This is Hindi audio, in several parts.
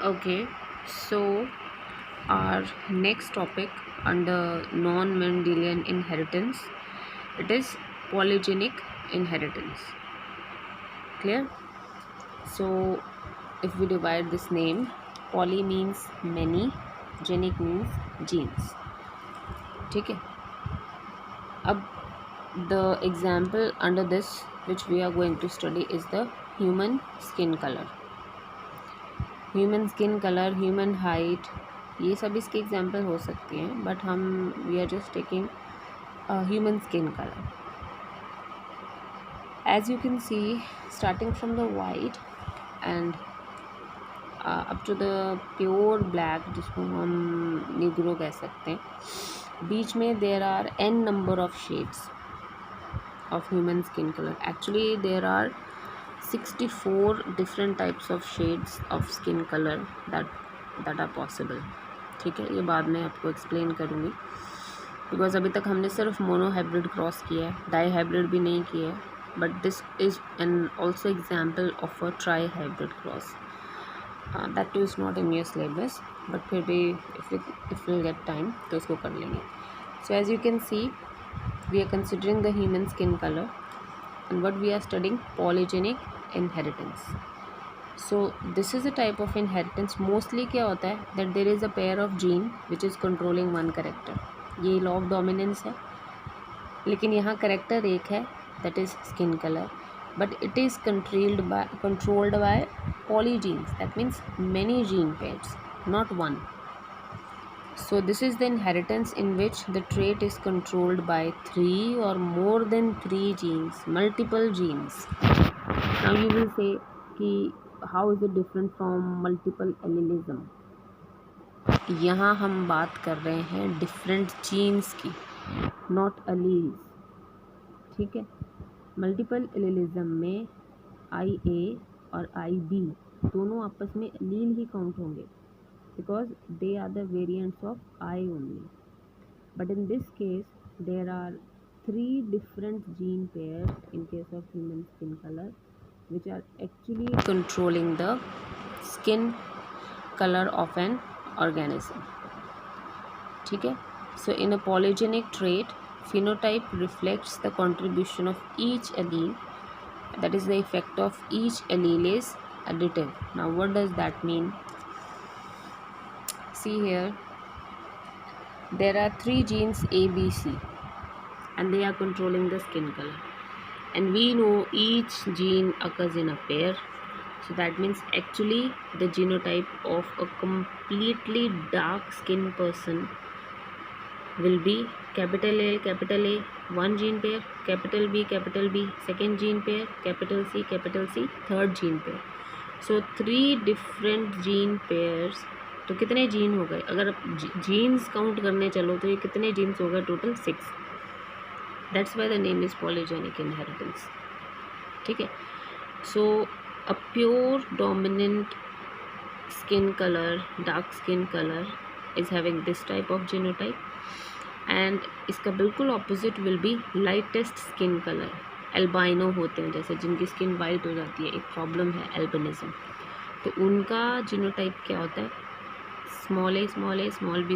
Okay, so our next topic under non-Mendelian inheritance, it is polygenic inheritance. Clear? So if we divide this name, poly means many, genic means genes. ठीक है. अब the example under this which we are going to study is the human skin color. Human skin colour, human height, ये सब इसके एग्जांपल हो सकते हैं, बट हम we are just taking human skin colour. As you can see, starting from the white end up to the pure black, जिसको हम निग्रो कह सकते हैं, बीच में there are an number of shades of human skin colour. Actually there are 64 different types of shades of skin color that are possible. ठीक है, ये बाद में आपको एक्सप्लेन करूँगी, बिकॉज अभी तक हमने सिर्फ मोनो हाइब्रिड क्रॉस किया है, डाई हाइब्रिड भी नहीं किया है, but this is an also example of a try hybrid cross. That two is not in your syllabus, but फिर भी इफ विल गेट टाइम तो इसको कर लेंगे. So as you can see, we are considering the human skin colour and what we are studying, polygenic inheritance. So this is a type of inheritance. Mostly क्या होता है that there is a pair of gene which is controlling one character. ये law of dominance है, लेकिन यहाँ character एक है, that is skin color, but it is controlled by polygenes. That means many gene pairs, not one. So this is the inheritance in which the trait is controlled by 3 or more than 3 genes, multiple genes. Now you will say कि how is it different from multiple allelism? यहाँ हम बात कर रहे हैं different genes की, not alleles. ठीक है. मल्टीपल एलिलिज्म में IA और IB दोनों आपस में allele ही काउंट होंगे, because they are the variants of I only. But in this case, there are 3 different gene pairs in case of human skin color, which are actually controlling the skin color of an organism. ठीक है. So in a polygenic trait, phenotype reflects the contribution of each allele. That is, the effect of each allele is additive. Now what does that mean? See here, there are 3 genes A, B, C, and they are controlling the skin color, and we know each gene occurs in a pair. So that means actually the genotype of a completely dark skin person will be capital A, one gene pair, capital B, second gene pair, capital C, third gene pair. So 3 different gene pairs. तो कितने जीन हो गए? अगर जीन्स काउंट करने चलो तो ये कितने जीन्स हो गए? Total 6. That's why the name is polygenic inheritance. ठीक है. So a pure dominant skin colour, dark skin colour is having this type of genotype, and इसका बिल्कुल opposite will be lightest skin colour. Albino होते हैं, जैसे जिनकी स्किन वाइट हो जाती है, एक प्रॉब्लम है एल्बिनिज्म, तो उनका जीनोटाइप क्या होता है? small a, small b,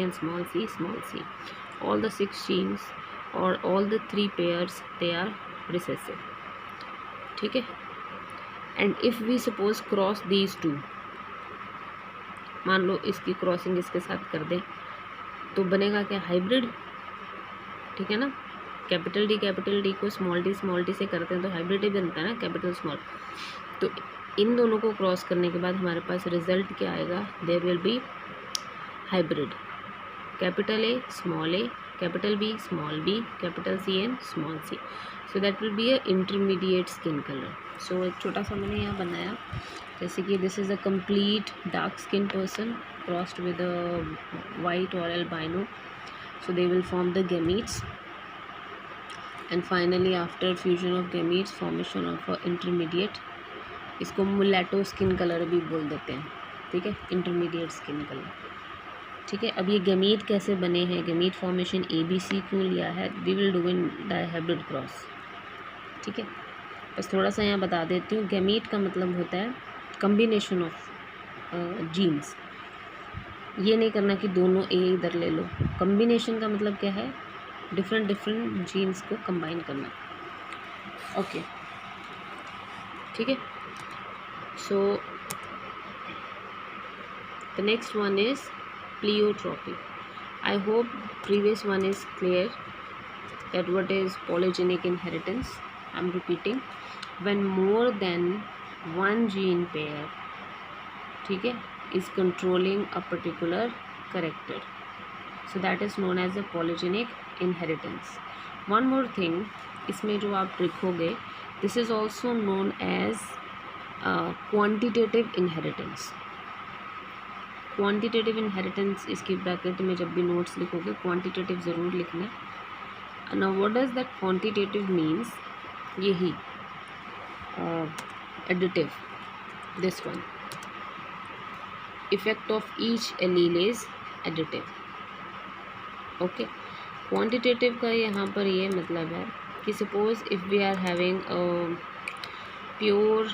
and small c. All the 6 genes or all the 3 pairs, they are recessive. ठीक है. And if we suppose cross these two, मान लो इसकी क्रॉसिंग इसके साथ कर दें, तो बनेगा क्या? हाइब्रिड. ठीक है ना. कैपिटल डी को स्मॉल डी से करते हैं तो हाइब्रिड ही बनता है ना, कैपिटल स्मॉल. तो इन दोनों को क्रॉस करने के बाद हमारे पास रिजल्ट क्या आएगा? There will be hybrid. Capital A, small a, capital B, small b, capital C and small c. So that will be a intermediate skin colour. So एक छोटा सा मैंने यहाँ बनाया, जैसे कि this is a complete dark skin person crossed with a white और albino. So they will form the gametes, and finally after fusion of gametes, formation of a intermediate. इसको मुलेटो स्किन कलर भी बोल देते हैं. ठीक है, इंटरमीडिएट स्किन कलर. ठीक है. अब ये गैमीट कैसे बने हैं? गैमीट फॉर्मेशन ABC क्यों लिया है? We will do in dihybrid cross. ठीक है. बस थोड़ा सा यहाँ बता देती हूँ. गैमीट का मतलब होता है कम्बिनेशन ऑफ जीन्स। ये नहीं करना कि दोनों ए इधर ले लो। कम्बिनेशन का मतलब क्या है, डिफरेंट डिफरेंट जीन्स को कंबाइन करना। ओके, ठीक है। So the next one is pleiotropy. I hope previous one is clear that what is polygenic inheritance. I'm repeating, when more than one gene pair, ठीक है, is controlling a particular character, so that is known as a polygenic inheritance. One more thing, इसमें जो आप लिखोगे, this is also known as quantitative inheritance. quantitative inheritance, इसकी ब्रैकेट में जब भी नोट्स लिखोगे quantitative ज़रूर लिखना। Now what does that quantitative means? यही additive, this one, effect of each allele is additive. Okay, quantitative का यहाँ पर ये मतलब है कि suppose if we are having a pure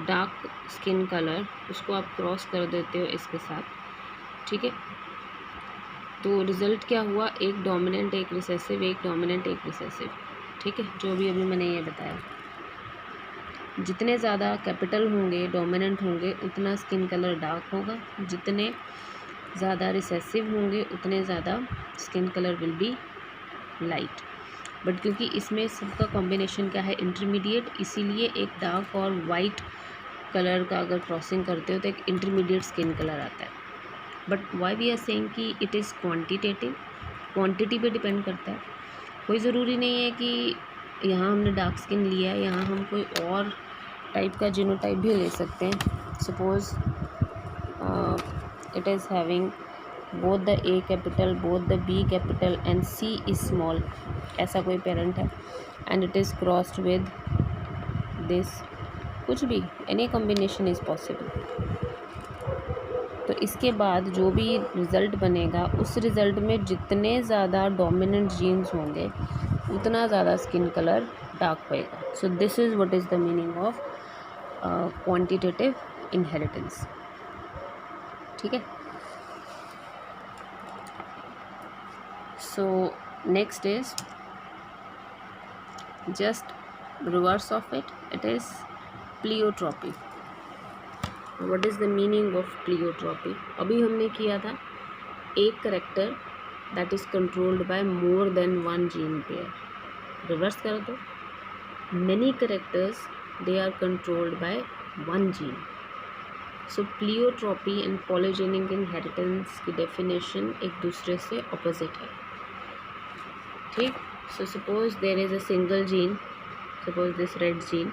dark skin color, उसको आप क्रॉस कर देते हो इसके साथ, ठीक है, तो रिज़ल्ट क्या हुआ, एक डोमिनेंट एक रिसेसिव, एक डोमिनेंट एक रिसेसिव, ठीक है, जो भी अभी मैंने ये बताया। जितने ज़्यादा कैपिटल होंगे, डोमिनेंट होंगे, उतना स्किन कलर डार्क होगा, जितने ज़्यादा रिसेसिव होंगे उतने ज़्यादा skin colour will be light. But क्योंकि इसमें सबका कॉम्बिनेशन क्या है, इंटरमीडिएट, इसीलिए एक डार्क और वाइट कलर का अगर क्रॉसिंग करते हो तो एक इंटरमीडिएट स्किन कलर आता है। But why we are saying कि इट इज़ क्वांटिटेटिव, क्वांटिटी पे डिपेंड करता है। कोई ज़रूरी नहीं है कि यहाँ हमने डार्क स्किन लिया है, यहाँ हम कोई और टाइप का जीनोटाइप भी ले सकते हैं। Suppose it is having both the A capital, both the B capital and C is small, ऐसा कोई पेरेंट है, and it is crossed with this, कुछ भी, एनी कॉम्बिनेशन इज़ पॉसिबल। तो इसके बाद जो भी रिज़ल्ट बनेगा, उस रिज़ल्ट में जितने ज़्यादा डोमिनेंट जीन्स होंगे उतना ज़्यादा स्किन कलर डार्क होएगा। So this is what is the meaning of quantitative inheritance, ठीक है। So next is just reverse of it, it is pleiotropy. What is the meaning of pleiotropy? अभी हमने किया था एक character that is controlled by more than one gene pair. Reverse कर दो, many characters they are controlled by one gene. So pleiotropy and polygenic inheritance की डेफिनेशन एक दूसरे से ऑपोजिट है, ठीक। So suppose there is a single gene, suppose this red gene,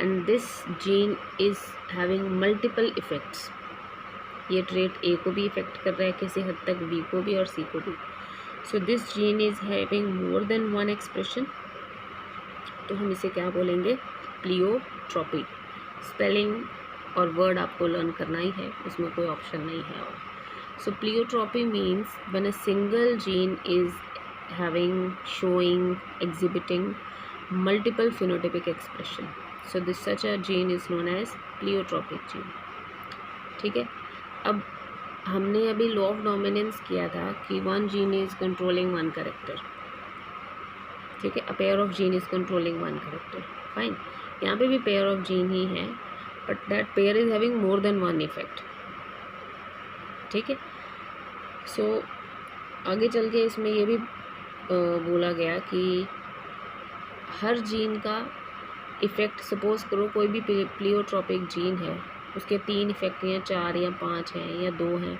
and this gene is having multiple effects. ये ट्रेट ए को भी इफ़ेक्ट कर रहा है किसी हद तक, बी को भी और सी को भी। So this gene is having more than one expression, तो हम इसे क्या बोलेंगे, प्लियोट्रॉपी। स्पेलिंग और वर्ड आपको लर्न करना ही है, उसमें कोई ऑप्शन नहीं है। और so pleiotropy means when a single gene is having, showing, exhibiting multiple phenotypic expression, so this such a gene is known as pleiotropic gene, ठीक है। अब हमने अभी लॉ ऑफ डोमिनेंस किया था कि one gene is controlling one character, ठीक है, a pair of gene is controlling one character, fine. यहाँ पे भी पेयर ऑफ जीन ही है, but that pair is having more than one effect, ठीक है। सो आगे चल के इसमें ये भी बोला गया कि हर जीन का इफ़ेक्ट, सपोज़ करो कोई भी प्लियोट्रॉपिक जीन है, उसके 3 इफ़ेक्ट या 4 या 5 हैं या 2 हैं,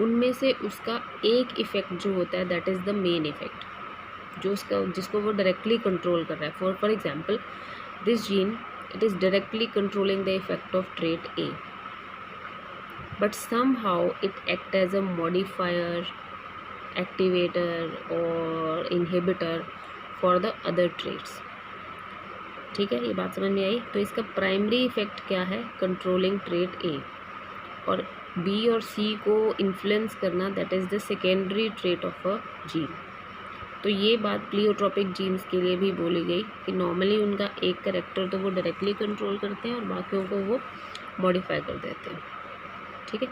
उनमें से उसका एक इफ़ेक्ट जो होता है that is the main effect, जो उसका जिसको वो डायरेक्टली कंट्रोल कर रहा है। For example this gene, it is directly controlling the effect of trait A, but somehow it act as a modifier, activator और inhibitor for the other traits, ठीक है। ये बात समझ में आई? तो इसका प्राइमरी इफेक्ट क्या है, कंट्रोलिंग ट्रेट ए, और बी और सी को इन्फ्लुएंस करना that is the secondary trait of a gene. तो ये बात प्लियोट्रॉपिक जीन्स के लिए भी बोली गई कि नॉर्मली उनका एक कैरेक्टर तो वो डायरेक्टली कंट्रोल करते हैं और बाकियों को वो मॉडिफाई कर देते हैं, ठीक है.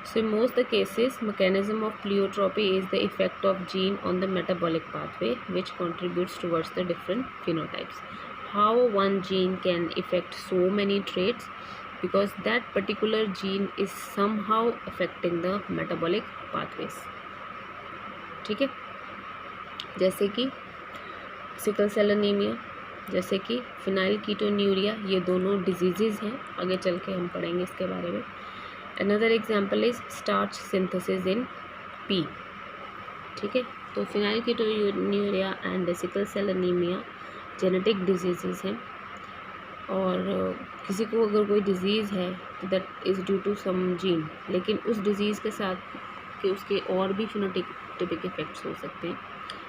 So in most the cases, mechanism of pleiotropy is the effect of gene on the metabolic pathway, which contributes towards the different phenotypes. How one gene can affect so many traits? Because that particular gene is somehow affecting the metabolic pathways. ठीक है. जैसे कि सिकल सेल एनीमिया, जैसे कि फिनाइल कीटोन्यूरिया, ये दोनों डिजीज़ हैं. आगे चल के हम पढ़ेंगे इसके बारे में. Another example is starch synthesis in pea. ठीक है. तो phenylketonuria and sickle cell anaemia genetic diseases हैं, और किसी को अगर कोई डिज़ीज़ है तो that is due to some gene, लेकिन उस डिज़ीज़ के साथ कि उसके और भी फिनोटाइपिक इफ़ेक्ट्स हो सकते हैं.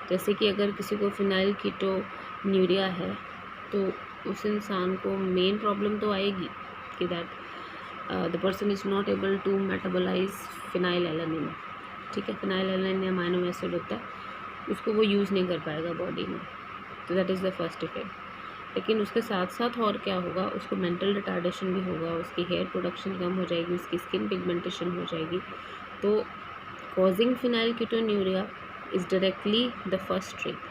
जैसे कि अगर किसी को फिनाइल कीटोन्यूरिया है तो उस इंसान को मेन प्रॉब्लम तो आएगी कि that the person is not able to metabolise phenylalanine. ठीक है. फिनाइल एलानिन अमाइनो एसिड होता है, उसको वो यूज़ नहीं कर पाएगा बॉडी में. तो that is the first effect. लेकिन उसके साथ साथ और क्या होगा, उसको मेंटल रिटार्डेशन भी होगा, उसकी हेयर प्रोडक्शन कम हो जाएगी, उसकी स्किन पिगमेंटेशन हो जाएगी. तो causing phenyl ketonuria is directly the first trait,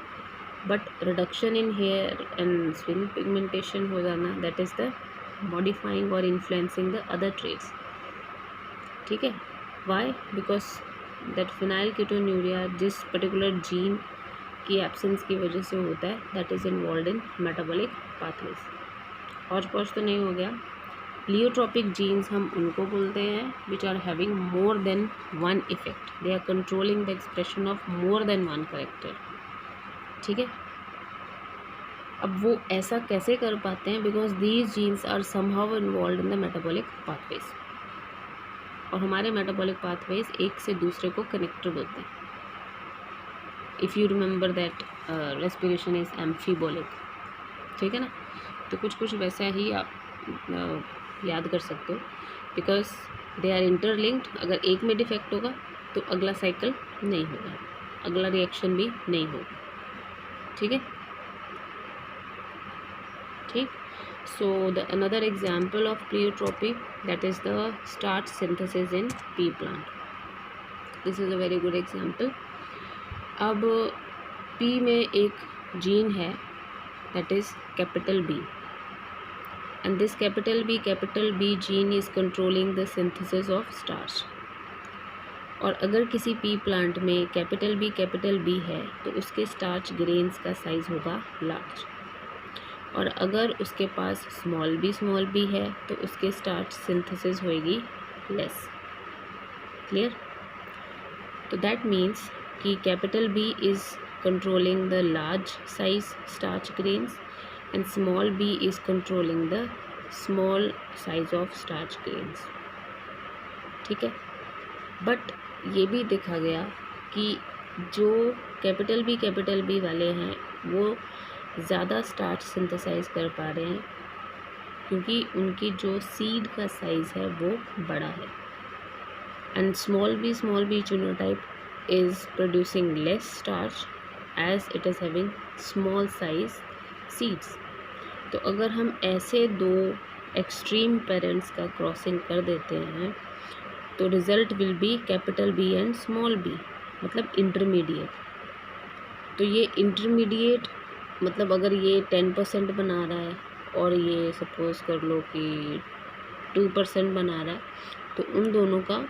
but reduction in hair and skin pigmentation हो जाना, that is the modifying or influencing the other traits. ठीक है. Why? Because that phenyl ketonuria जिस particular gene की absence की वजह से होता है, that is involved in metabolic pathways. और पॉज तो नहीं हो गया. Pleiotropic genes हम उनको बोलते हैं which are having more than one effect. They are controlling the expression of more than one character. ठीक है. अब वो ऐसा कैसे कर पाते हैं? Because these genes are somehow involved in the metabolic pathways. और हमारे metabolic pathways एक से दूसरे को connected होते हैं. If you remember that respiration is amphibolic. ठीक है ना. तो कुछ वैसा ही आप याद कर सकते हो. Because they are interlinked. अगर एक में डिफेक्ट होगा तो अगला साइकिल नहीं होगा, अगला रिएक्शन भी नहीं होगा. ठीक है. ठीक. So the another example of pleiotropy that is the starch synthesis in pea plant. This is a very good example. अब पी में एक जीन है that is capital B, and this capital B gene is controlling the synthesis of starch. और अगर किसी पी प्लांट में कैपिटल बी है तो उसके स्टार्च ग्रेन्स का साइज़ होगा लार्ज, और अगर उसके पास स्मॉल बी है तो उसके स्टार्च सिंथेसिस होएगी लेस. क्लियर. तो दैट मीन्स कि capital B is controlling the large size starch grains and small b is controlling the small size of starch grains. ठीक है. बट ये भी देखा गया कि जो कैपिटल बी वाले हैं वो ज़्यादा स्टार्च सिंथेसाइज कर पा रहे हैं क्योंकि उनकी जो सीड का साइज़ है वो बड़ा है. And small B genotype is producing less starch as it is having small size seeds. तो अगर हम ऐसे दो एक्सट्रीम पेरेंट्स का क्रॉसिंग कर देते हैं तो result will be capital B and small B, मतलब इंटरमीडिएट. तो ये इंटरमीडिएट मतलब अगर ये 10% बना रहा है और ये सपोज़ कर लो कि 2% बना रहा है, तो उन दोनों का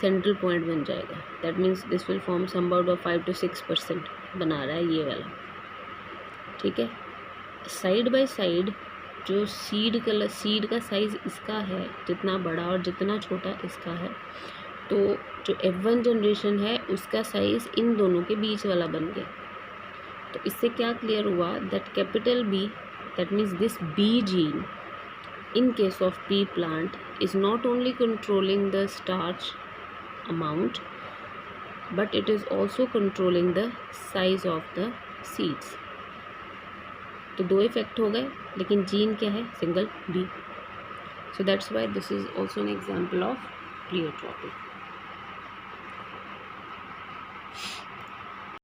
सेंट्रल पॉइंट बन जाएगा. That means this will form some about 5 to 6% बना रहा है ये वाला. ठीक है. साइड बाय साइड जो सीड का साइज़ इसका है जितना बड़ा और जितना छोटा इसका है, तो जो F1 जनरेशन है उसका साइज़ इन दोनों के बीच वाला बन गया. तो इससे क्या क्लियर हुआ that capital B, that means this B gene in case of pea plant is not only controlling the starch amount but it is also controlling the size of the seeds. तो दो इफेक्ट हो गए, लेकिन जीन क्या है? Single B. So that's why this is also an example of pleiotropy.